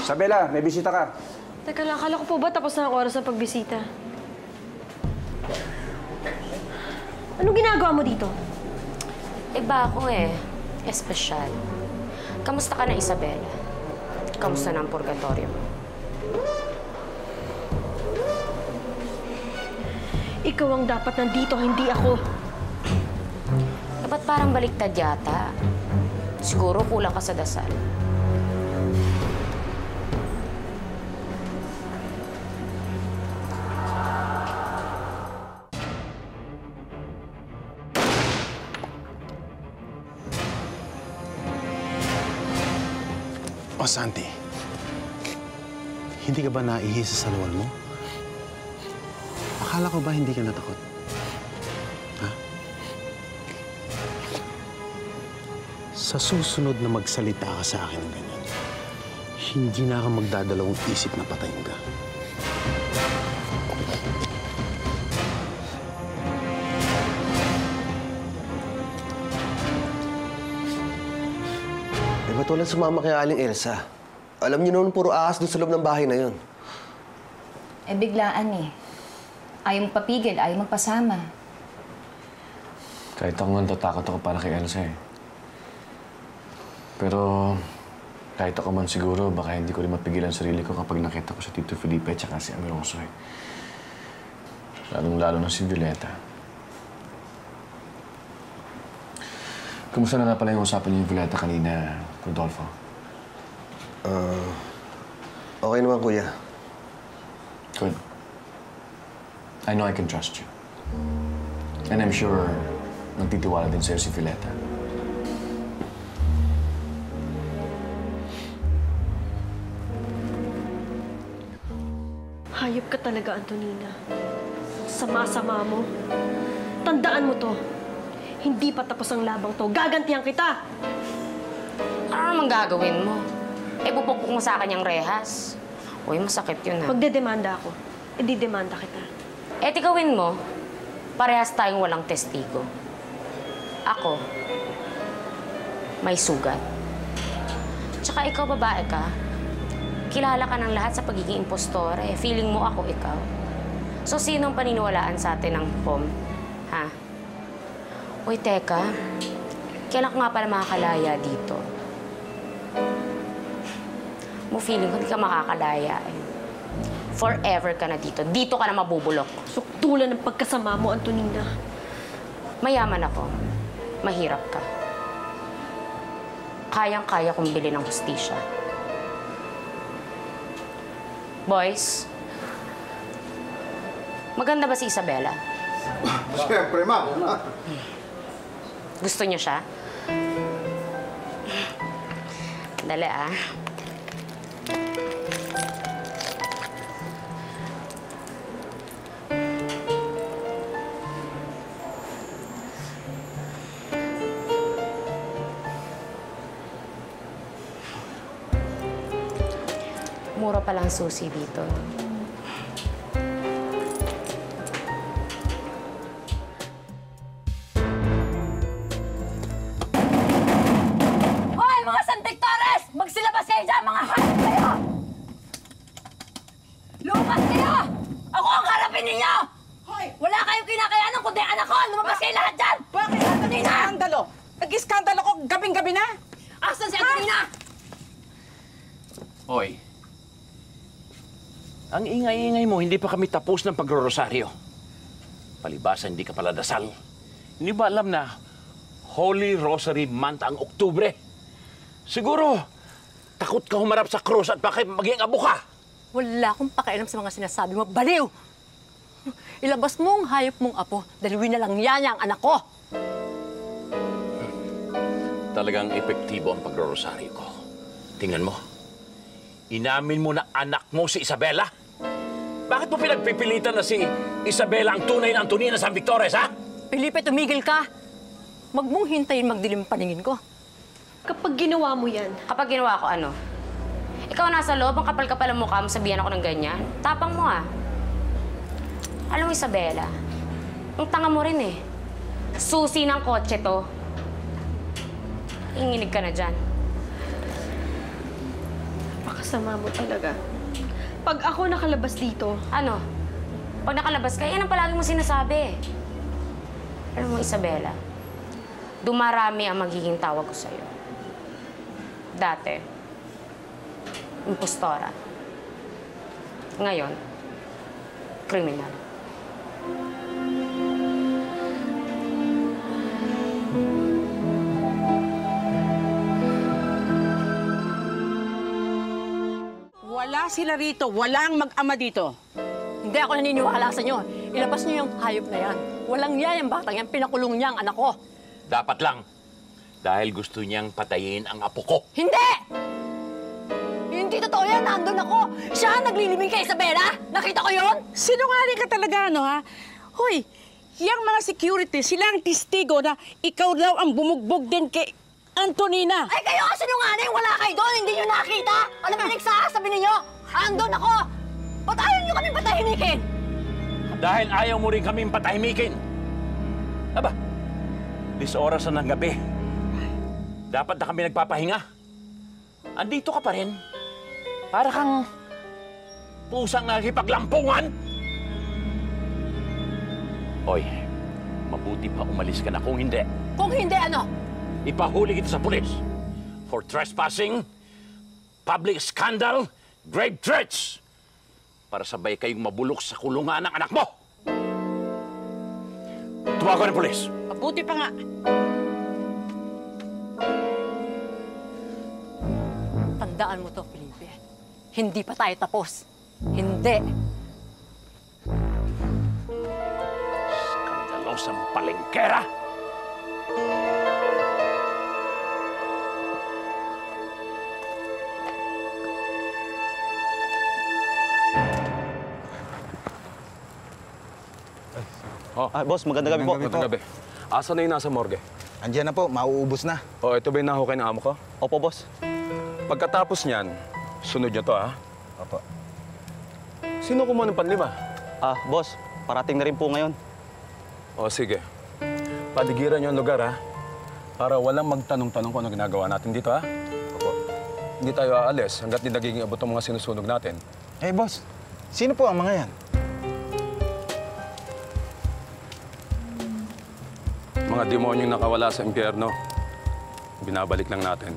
Isabela, may bisita ka. Teka lang, akala ko po ba tapos na ang oras ng pagbisita? Anong ginagawa mo dito? Iba ako eh. Espesyal. Kamusta ka na, Isabela? Kamusta na ang purgatorio mo? Ikaw ang dapat nandito, hindi ako. Ba't parang baliktad yata? Siguro kulang ka sa dasal. O, Santi, hindi ka ba naihi sa salawal mo? Akala ko ba hindi ka natakot? Ha? Sa susunod na magsalita ka sa akin ng ganyan, hindi na ka magdadalawang isip na patayin ka. Ba't walang sumama kay Aling Elsa? Alam niyo naman puro ahas doon sa loob ng bahay na yun. Eh, biglaan eh. Ayaw magpapigil, ayaw magpasama. Kahit ako natatakot ako para kay Elsa eh. Pero kahit ako man siguro, baka hindi ko rin mapigilan sarili ko kapag nakita ko si Tito Felipe at saka si Amiroso eh. Lalong-lalo na si Violeta. Kumusta na nga pala yung usapan niyo yung Violeta kanina, Rodolfo? Okay naman, Kuya. Good. I know I can trust you. And I'm sure nagtitiwala din sa'yo si Violeta. Hayop ka talaga, Antonina. Sama-sama mo. Tandaan mo to. Hindi pa tapos ang labang to. Gagantihan kita! Ano namang gagawin mo? Eh, pupukpuk mo sa akin yung rehas. Uy, masakit yun ha. Magdedemanda ako. Ididemanda kita. Eh, tikawin mo, parehas tayong walang testigo. Ako, may sugat. Tsaka ikaw, babae ka. Kilala ka ng lahat sa pagiging impostore. Feeling mo ako ikaw. So, sinong paniniwalaan sa atin ng POM? Ha? Uy, teka. Kailan ko nga pala makakalaya dito? Mo feeling ko hindi ka makakalaya eh. Forever ka na dito. Dito ka na mabubulok. Suktulan ng pagkasama mo, Antonina. Mayaman ako. Mahirap ka. Kayang-kaya kong bilhin ng hustisya. Boys, maganda ba si Isabela? Siyempre, ma'am. Gusto niyo siya? Dali, ah. Mura palang susi dito. Hoy, mga Santictores! Magsilabas kayo dyan, mga hayop kayo! Lumabas kayo! Ako ang harapin ninyo! Hoy! Wala kayong kinakayanan kundi anak ko! Lumabas kayo lahat dyan! Bakit? Nag-iskandalo? Nag-iskandalo ko gabing-gabi na? Asan si Antonina? Hoy, ang ingay-ingay mo, hindi pa kami tapos ng pagro-rosaryo. Palibasa, hindi ka pala dasal. Hindi ba alam na Holy Rosary Month ang Oktubre? Siguro, takot ka humarap sa krus at baka maging abo ka. Wala akong pakialam sa mga sinasabi mo. Baliw! Ilabas mo ang hayop mong apo. Dalawin na lang yan ang anak ko. Talagang epektibo ang pagro-rosaryo ko. Tingnan mo. Inamin mo na anak mo si Isabela? Bakit mo pinagpipilitan na si Isabela ang tunay na Antonina San Victores, ha? Felipe, tumigil ka. Huwag mong hintayin magdilim paningin ko. Kapag ginawa mo yan, Kapag ginawa ko ano? Ikaw nasa loob, ang kapal-kapal ang mukha mo, sabihan ako ng ganyan. Tapang mo, ah. Alam mo, Isabela, ang tanga mo rin, eh. Susi ng kotse to. Inginig ka na dyan. Napakasama mo talaga. Pag ako nakalabas dito, Ano? Pag nakalabas ka, yan ang palagi mo sinasabi. Alam mo, Isabela, dumarami ang magiging tawag ko sa'yo. Dati, impostora. Ngayon, kriminal. Wala sila rito. Walang mag-ama dito. Hindi ako naniniwala sa inyo. Ilabas niyo yung hayop na yan. Walang yan yung batang yan. Pinakulong niya ang anak ko. Dapat lang. Dahil gusto niyang patayin ang apo ko. Hindi! Hindi totoo yan. Nandun ako. Siya ang naglilibing kay Isabela. Nakita ko yon. Sinungaling ka talaga, ano ha? Hoy, yung mga security, sila ang testigo na ikaw daw ang bumugbog din kay Antonina. Ay, kayo kasi sinungaling. Wala kayo doon. Hindi niyo nakita. Ano ba nagsasabi ninyo? Andun ako. Ba't ayaw niyo kami patahimikin? Dahil ayaw mo rin kaming patahimikin. Aba, 10 oras na ng gabi. Dapat na kami nagpapahinga. Andito ka pa rin. Para kang pusang nakikipaglampungan. Hoy, mabuti pa umalis ka na. Kung hindi, Kung hindi, ano? ipahuli kita sa pulis for trespassing, public scandal, grave threats. Para sabay kayong mabulok sa kulungan ng anak mo. Tumago ng pulis. Mabuti pa nga. Tandaan mo to, Felipe. Hindi pa tayo tapos. Hindi. Skandalosang palengkera. Boss, magandang gabi po. Magandang gabi. Asa na yung nasa morgue? Andiyan na po, mauubos na. Oh, ito ba yung nahukay ng amo ko? Opo, boss. Pagkatapos niyan, sunod niyo to, ha? Opo. Sino kumuha ng panlima? Boss, parating na rin po ngayon. O, sige. Paligiran niyo ang lugar, ha? Para walang magtanong-tanong kung ano ginagawa natin dito, ha? Opo. Hindi tayo aalis hanggat di nagiging abot ang mga sinusunog natin. Eh, boss, sino po ang mga yan? Mga demonyong nakawala sa impyerno. Binabalik lang natin.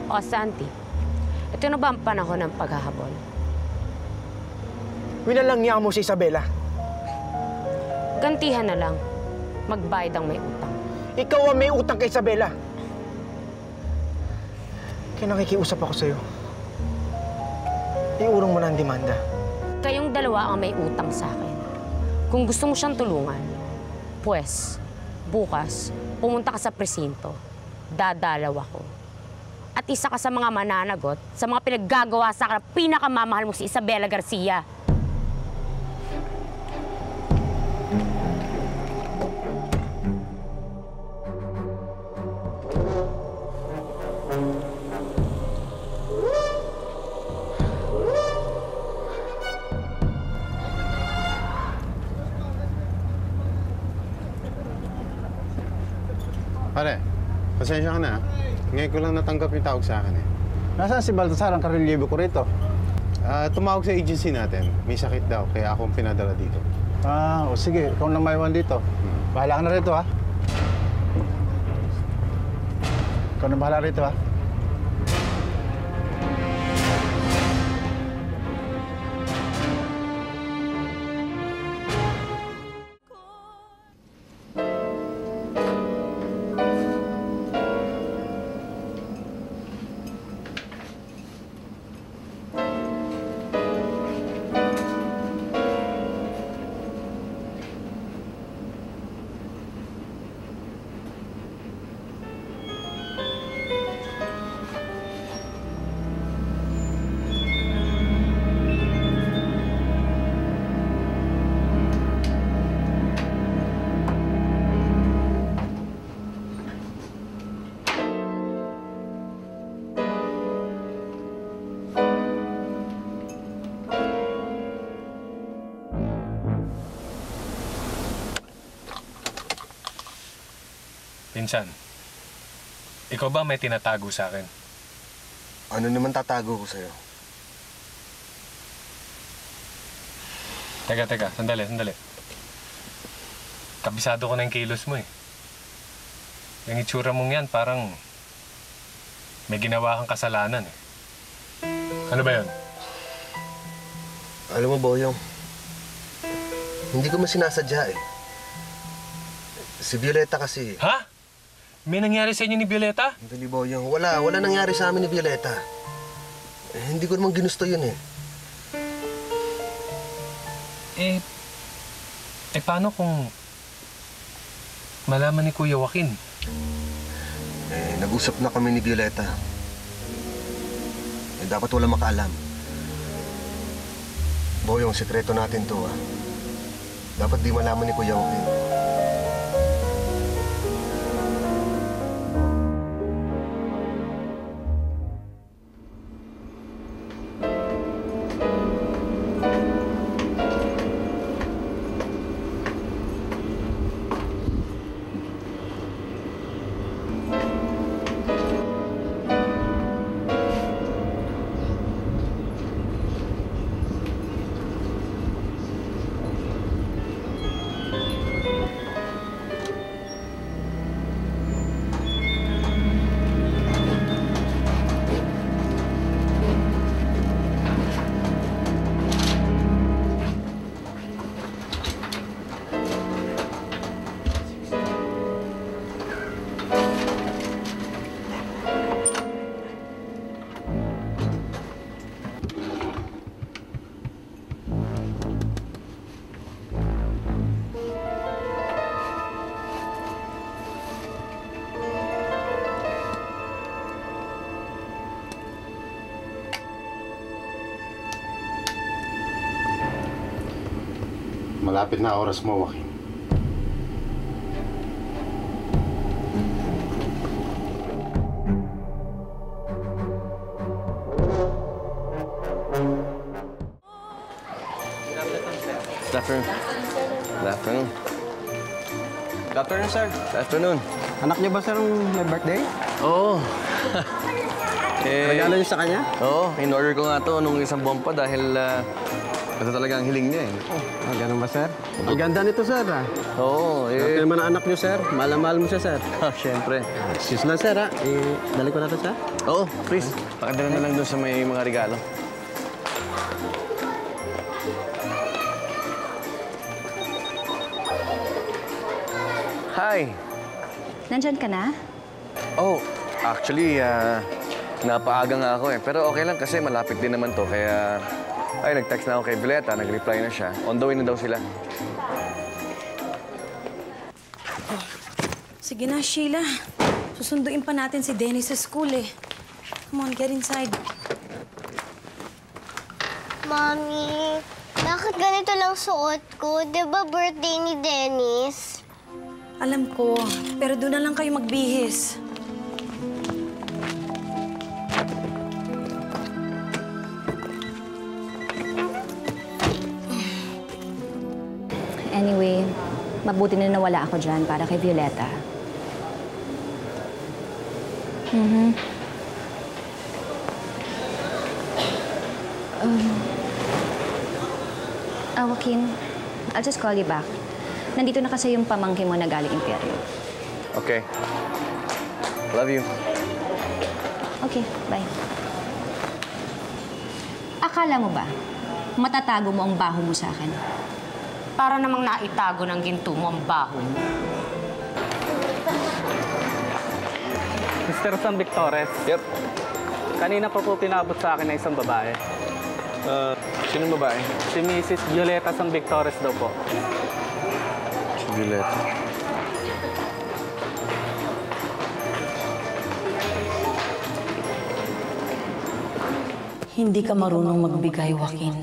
O, Santi, ito na ba ang panahon ng paghahabol? Winalang niya mo si Isabela. Gantihan na lang. Magbayad ang may utang. Ikaw ang may utang kay Isabela. Kaya nakikiusap ako sa'yo. Iurong mo na ang demanda. Kayong dalawa ang may utang sa akin. Kung gusto mo siyang tulungan, pues, bukas, pumunta ka sa presinto. Dadalaw ako. At isa ka sa mga mananagot sa mga pinaggagawa sa akin na pinakamamahal mo si Isabela Garcia. Pare, pasensya ka na. Ngayon ko lang natanggap yung tawag sa akin eh. Nasaan si Baltasar ang karelyebo ko rito? Tumawag sa agency natin. May sakit daw, kaya akong pinadala dito. O sige, ikaw na maiwan dito. Bahala ka na rito, ha? Ikaw na bahala rito, ha? Pinsan, ikaw ba may tinatago sa akin? Ano naman tatago ko sa'yo? Teka, sandali. Kabisado ko na yung kilos mo eh. Yung itsura mong yan, parang may ginawa kang kasalanan eh. Ano ba yun? Alam mo, Boyong, hindi ko man sinasadya eh. Si Violeta kasi... Ha? May nangyari sa inyo ni Violeta? Hindi, Boyong. Wala nangyari sa amin ni Violeta. Hindi ko naman ginusto yun eh. Paano kung malaman ni Kuya Joaquin? Nag-usap na kami ni Violeta. Dapat wala makaalam. Boyong, sekreto natin to, ah. Dapat di malaman ni Kuya Joaquin. Malapit na oras mo, Joaquin. Good afternoon. Good afternoon. Good afternoon, sir. Good afternoon. Anak niyo ba, sir, ang may birthday? Oo. Regalo niyo sa kanya? Oo, in-order ko nga to nung isang buwan pa dahil ito talaga ang hiling niya eh. Oh, ganun ba, sir? Ang ganda nito, sir, ah. Oo, eh. Ito naman ang anak niyo, sir. Mahal mo siya, sir. Siyempre. Excuse lang, sir, ah. Dali ko na to, sir. Oo, please. Pakadala na lang doon sa may mga regalo. Hi! Nandyan ka na? Oh, actually, napaaga nga ako eh. Pero okay lang kasi malapit din naman to. Kaya, nag-text na ako kay Violeta. Nag-reply na siya. On the way na daw sila. Sige na, Sheila. Susunduin pa natin si Dennis sa school eh. Come on, get inside. Mami, bakit ganito lang suot ko? Di ba birthday ni Dennis? Alam ko, pero doon na lang kayo magbihis. Anyway, mabuti na nawala ako dyan para kay Violeta. Joaquin, I'll just call you back. Nandito na kasi yung pamangkin mo na galing Imperyo. Okay. Love you. Okay, bye. Akala mo ba, matatago mo ang baho mo sa akin? Para namang naitago ng ginto mo ang baho mo. Mr. San Victores. Yep. Kanina pa po pinabot sa akin na isang babae. Sinong babae? Si Mrs. Violeta San Victores daw po. Violeta. Hindi ka marunong magbigay, Joaquin.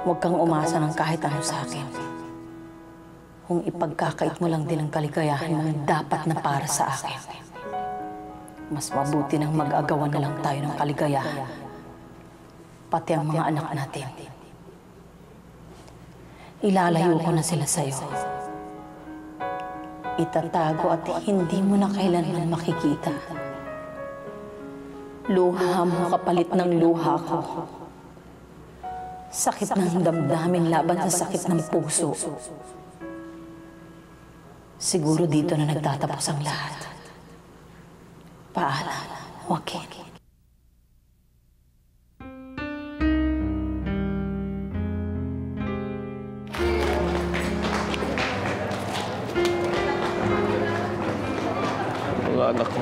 Huwag kang umasa ng kahit ano sa akin. Kung ipagkakait mo lang din ang kaligayahan mo dapat na para sa akin. Mas mabuti nang mag-agawan na lang tayo ng kaligayahan. Pati ang mga anak natin. Ilalayo ko na sila sa'yo. itatago at hindi mo na kailanman makikita. Luha mo kapalit ng luha ko. Sakit ng damdamin laban sa sakit ng puso. Siguro dito na nagtatapos ang lahat. Paalam, Joaquin. Mga anak ko.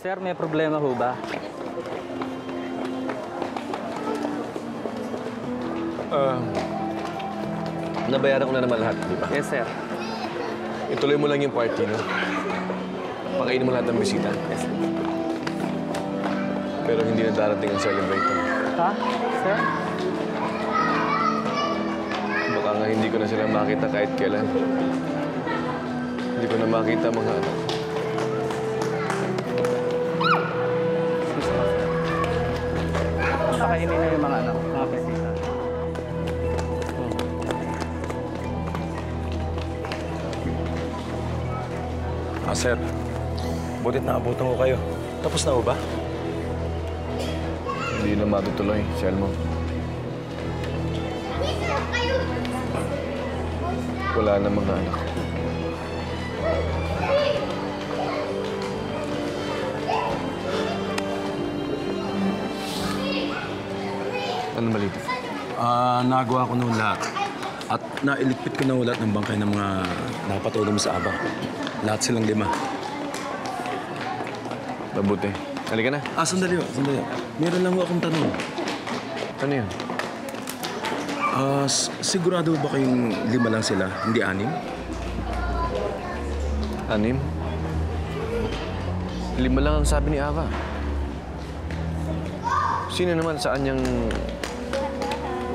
Sir, may problema ho ba? Nabayaran ko na naman lahat, di ba? Yes, sir. Ituloy mo lang yung party, no? Pakainin mo lahat ng bisita. Yes, sir. Pero hindi na darating ang celebrator. Ha? Sir? Baka nga hindi ko na sila makita kahit kailan. Hindi ko na makita mga anak. Pakainin na yung mga anak, mga bisita. Sir. Butit na abutan ko kayo. Tapos na ho ba? Hindi na matutuloy, Selmo. Wala na mga anak. Anong balita? Nagawa ko noon lahat. At nailigpit ko na lahat ng bangkay ng mga napatulong sa Aba. Lahat silang 5. Mabuti. Halika na. Sandali. Meron lang akong tanong. Ano yun? Sigurado ba kayong 5 lang sila, hindi 6? 6? 5 lang ang sabi ni Ava. Sino naman saan niyang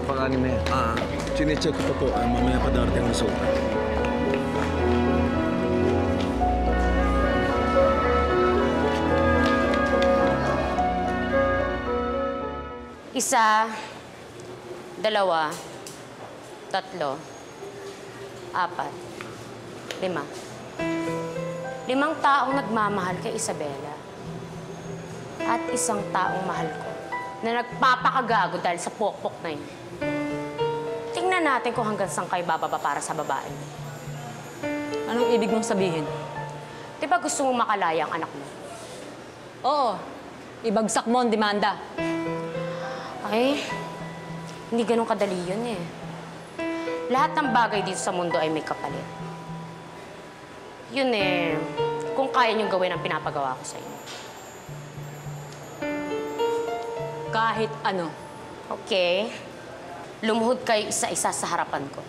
pang-6 na yan? Chinecheck ko pa po. Mamaya pa darating ang resulta. Isa, 2, 3, 4, 5. 5 taong nagmamahal kay Isabela. At isang taong mahal ko na nagpapakagago dahil sa pokpok na yun. Tingnan natin kung hanggang saan kayo bababa para sa babae. Anong ibig mong sabihin? Di ba gusto mong makalaya ang anak mo? Oo. Ibagsak mo ang demanda. Ay, hindi ganun kadali yun eh. Lahat ng bagay dito sa mundo ay may kapalit. Yun eh, kung kaya niyong gawin ang pinapagawa ko sa inyo. Kahit ano. Okay. Lumuhod kayo isa-isa sa harapan ko.